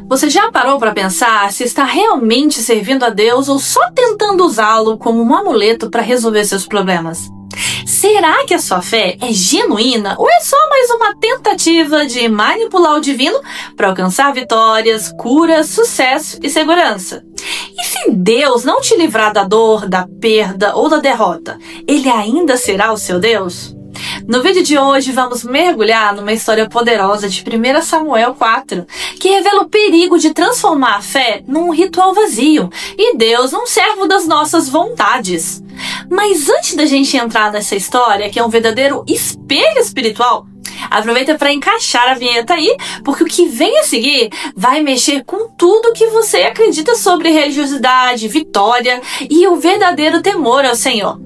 Você já parou para pensar se está realmente servindo a Deus ou só tentando usá-lo como um amuleto para resolver seus problemas? Será que a sua fé é genuína ou é só mais uma tentativa de manipular o divino para alcançar vitórias, curas, sucesso e segurança? E se Deus não te livrar da dor, da perda ou da derrota, Ele ainda será o seu Deus? No vídeo de hoje vamos mergulhar numa história poderosa de 1 Samuel 4, que revela o perigo de transformar a fé num ritual vazio e Deus num servo das nossas vontades. Mas antes da gente entrar nessa história, que é um verdadeiro espelho espiritual, aproveita para encaixar a vinheta aí, porque o que vem a seguir vai mexer com tudo que você acredita sobre religiosidade, vitória e o verdadeiro temor ao Senhor.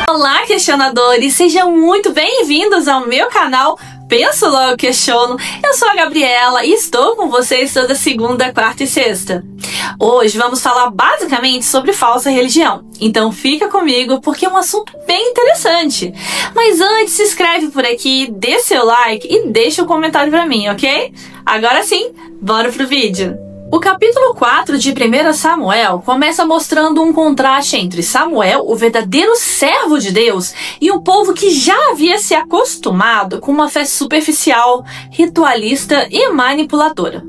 Olá, questionadores! Sejam muito bem-vindos ao meu canal Penso Logo Questiono. Eu sou a Gabriela e estou com vocês toda segunda, quarta e sexta. Hoje vamos falar basicamente sobre falsa religião. Então fica comigo porque é um assunto bem interessante. Mas antes, se inscreve por aqui, dê seu like e deixa um comentário pra mim, ok? Agora sim, bora pro vídeo! O capítulo 4 de 1 Samuel começa mostrando um contraste entre Samuel, o verdadeiro servo de Deus, e um povo que já havia se acostumado com uma fé superficial, ritualista e manipuladora.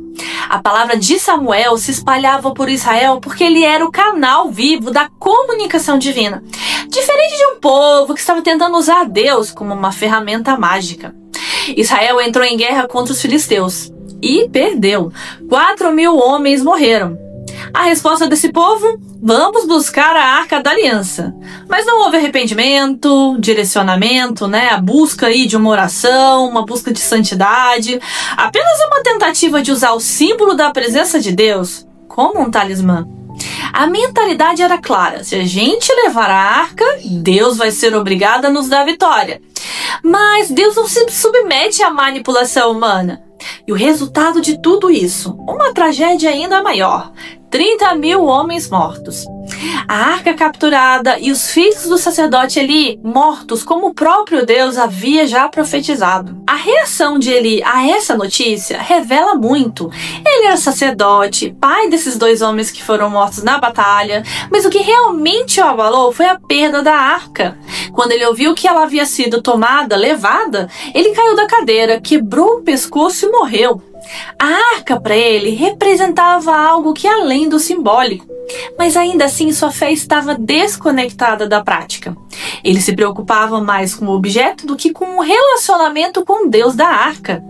A palavra de Samuel se espalhava por Israel porque ele era o canal vivo da comunicação divina, diferente de um povo que estava tentando usar Deus como uma ferramenta mágica. Israel entrou em guerra contra os filisteus e perdeu. 4.000 homens morreram. A resposta desse povo? Vamos buscar a Arca da Aliança. Mas não houve arrependimento, direcionamento, a busca aí de uma oração, uma busca de santidade. Apenas uma tentativa de usar o símbolo da presença de Deus como um talismã. A mentalidade era clara: se a gente levar a arca, Deus vai ser obrigado a nos dar vitória. Mas Deus não se submete à manipulação humana. E o resultado de tudo isso, uma tragédia ainda maior: 30.000 homens mortos. A arca capturada e os filhos do sacerdote Eli mortos, como o próprio Deus havia já profetizado. A reação de Eli a essa notícia revela muito. Ele era sacerdote, pai desses 2 homens que foram mortos na batalha, mas o que realmente o abalou foi a perda da arca. Quando ele ouviu que ela havia sido tomada, levada, ele caiu da cadeira, quebrou o pescoço e morreu. A arca para ele representava algo que ia além do simbólico, mas ainda assim sua fé estava desconectada da prática. Ele se preocupava mais com o objeto do que com o relacionamento com Deus da arca.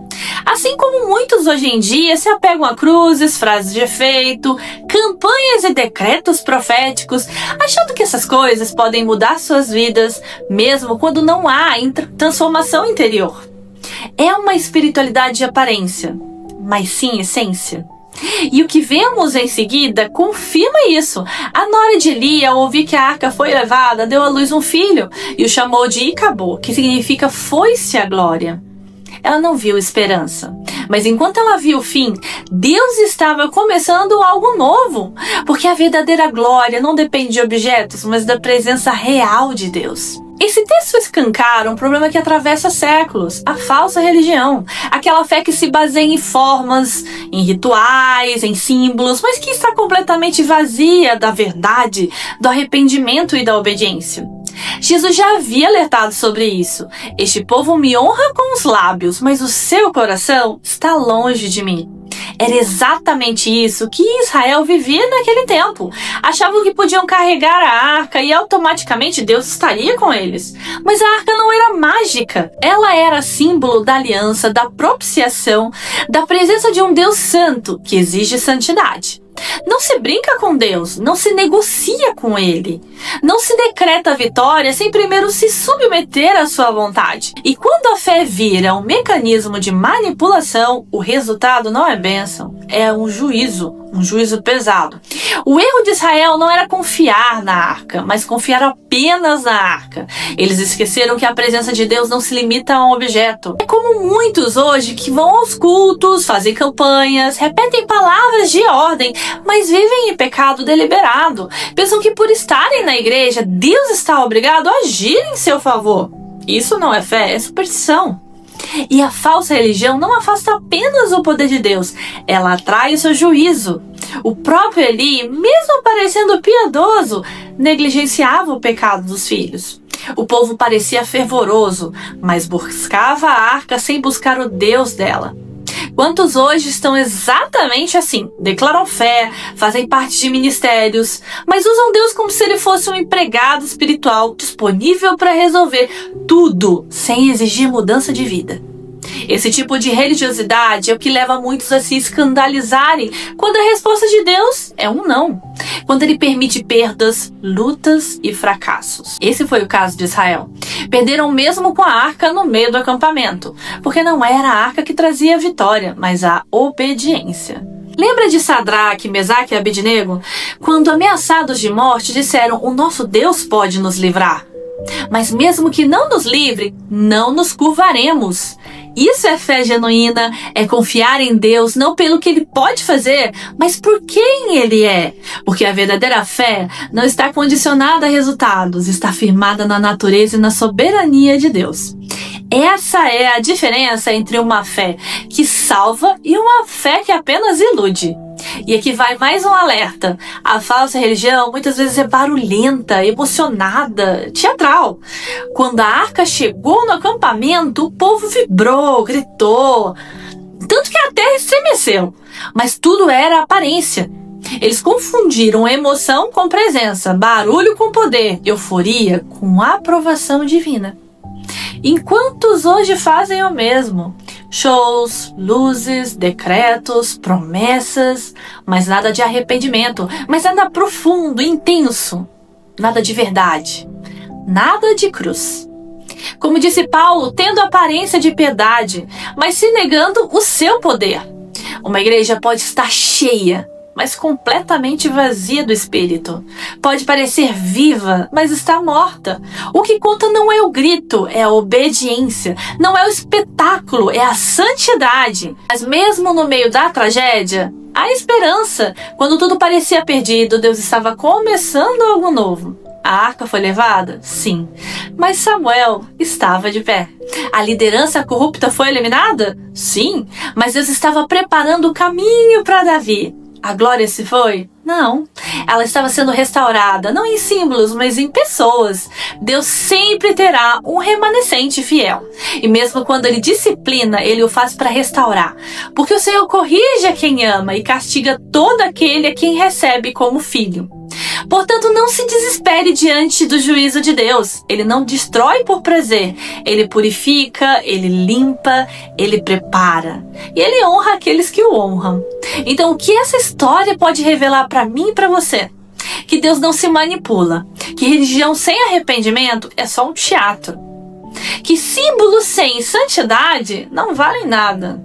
Assim como muitos hoje em dia se apegam a cruzes, frases de efeito, campanhas e decretos proféticos, achando que essas coisas podem mudar suas vidas, mesmo quando não há transformação interior. É uma espiritualidade de aparência, mas sim essência. E o que vemos em seguida confirma isso. A nora de Eli, ao ouvir que a arca foi levada, deu à luz um filho e o chamou de Icabô, que significa foi-se a glória. Ela não viu esperança, mas enquanto ela viu o fim, Deus estava começando algo novo, porque a verdadeira glória não depende de objetos, mas da presença real de Deus. Esse texto escancara um problema que atravessa séculos: a falsa religião, aquela fé que se baseia em formas, em rituais, em símbolos, mas que está completamente vazia da verdade, do arrependimento e da obediência. Jesus já havia alertado sobre isso: este povo me honra com os lábios, mas o seu coração está longe de mim. Era exatamente isso que Israel vivia naquele tempo. Achavam que podiam carregar a arca e automaticamente Deus estaria com eles. Mas a arca não era mágica. Ela era símbolo da aliança, da propiciação, da presença de um Deus santo que exige santidade. Não se brinca com Deus, não se negocia com Ele. Não se decreta a vitória sem primeiro se submeter à sua vontade. E quando a fé vira um mecanismo de manipulação, o resultado não é bênção, é um juízo pesado. O erro de Israel não era confiar na arca, mas confiar apenas na arca. Eles esqueceram que a presença de Deus não se limita a um objeto. É como muitos hoje que vão aos cultos, fazem campanhas, repetem palavras de ordem, mas vivem em pecado deliberado. Pensam que por estarem na igreja, Deus está obrigado a agir em seu favor. Isso não é fé, é superstição. E a falsa religião não afasta apenas o poder de Deus, ela atrai o seu juízo. O próprio Eli, mesmo parecendo piedoso, negligenciava o pecado dos filhos. O povo parecia fervoroso, mas buscava a arca sem buscar o Deus dela. Quantos hoje estão exatamente assim? Declaram fé, fazem parte de ministérios, mas usam Deus como se ele fosse um empregado espiritual disponível para resolver tudo sem exigir mudança de vida. Esse tipo de religiosidade é o que leva muitos a se escandalizarem quando a resposta de Deus é um não. Quando ele permite perdas, lutas e fracassos. Esse foi o caso de Israel. Perderam mesmo com a arca no meio do acampamento, porque não era a arca que trazia a vitória, mas a obediência. Lembra de Sadraque, Mesaque e Abednego? Quando ameaçados de morte disseram: o nosso Deus pode nos livrar. Mas mesmo que não nos livre, não nos curvaremos. Isso é fé genuína, é confiar em Deus não pelo que Ele pode fazer, mas por quem Ele é. Porque a verdadeira fé não está condicionada a resultados, está firmada na natureza e na soberania de Deus. Essa é a diferença entre uma fé que salva e uma fé que apenas ilude. E aqui vai mais um alerta. A falsa religião muitas vezes é barulhenta, emocionada, teatral. Quando a arca chegou no acampamento, o povo vibrou, gritou, tanto que a terra estremeceu. Mas tudo era aparência. Eles confundiram emoção com presença, barulho com poder, euforia com aprovação divina. Enquanto hoje fazem o mesmo. Shows, luzes, decretos, promessas, mas nada de arrependimento, mas nada profundo, intenso, nada de verdade, nada de cruz. Como disse Paulo, tendo aparência de piedade, mas se negando o seu poder. Uma igreja pode estar cheia, mas completamente vazia do espírito. Pode parecer viva, mas está morta. O que conta não é o grito, é a obediência. Não é o espetáculo, é a santidade. Mas mesmo no meio da tragédia, há esperança. Quando tudo parecia perdido, Deus estava começando algo novo. A arca foi levada? Sim. Mas Samuel estava de pé. A liderança corrupta foi eliminada? Sim. Mas Deus estava preparando o caminho para Davi. A glória se foi? Não. Ela estava sendo restaurada, não em símbolos, mas em pessoas. Deus sempre terá um remanescente fiel. E mesmo quando Ele disciplina, Ele o faz para restaurar. Porque o Senhor corrige a quem ama e castiga todo aquele a quem recebe como filho. Portanto, não se desespere diante do juízo de Deus. Ele não destrói por prazer. Ele purifica, Ele limpa, Ele prepara. E Ele honra aqueles que o honram. Então, o que essa história pode revelar para mim e para você? Que Deus não se manipula. Que religião sem arrependimento é só um teatro. Que símbolos sem santidade não valem nada.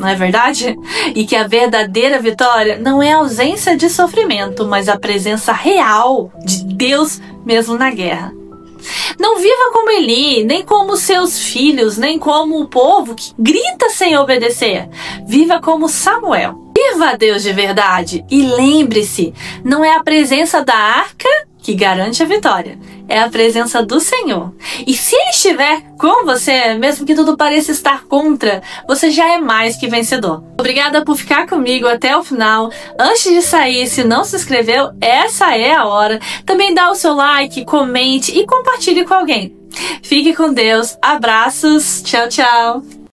Não é verdade? E que a verdadeira vitória não é a ausência de sofrimento, mas a presença real de Deus mesmo na guerra. Não viva como Eli, nem como seus filhos, nem como o povo que grita sem obedecer. Viva como Samuel. Viva a Deus de verdade. E lembre-se, não é a presença da arca que garante a vitória. É a presença do Senhor. E se Ele estiver com você, mesmo que tudo pareça estar contra, você já é mais que vencedor. Obrigada por ficar comigo até o final. Antes de sair, se não se inscreveu, essa é a hora. Também dá o seu like, comente e compartilhe com alguém. Fique com Deus. Abraços. Tchau, tchau.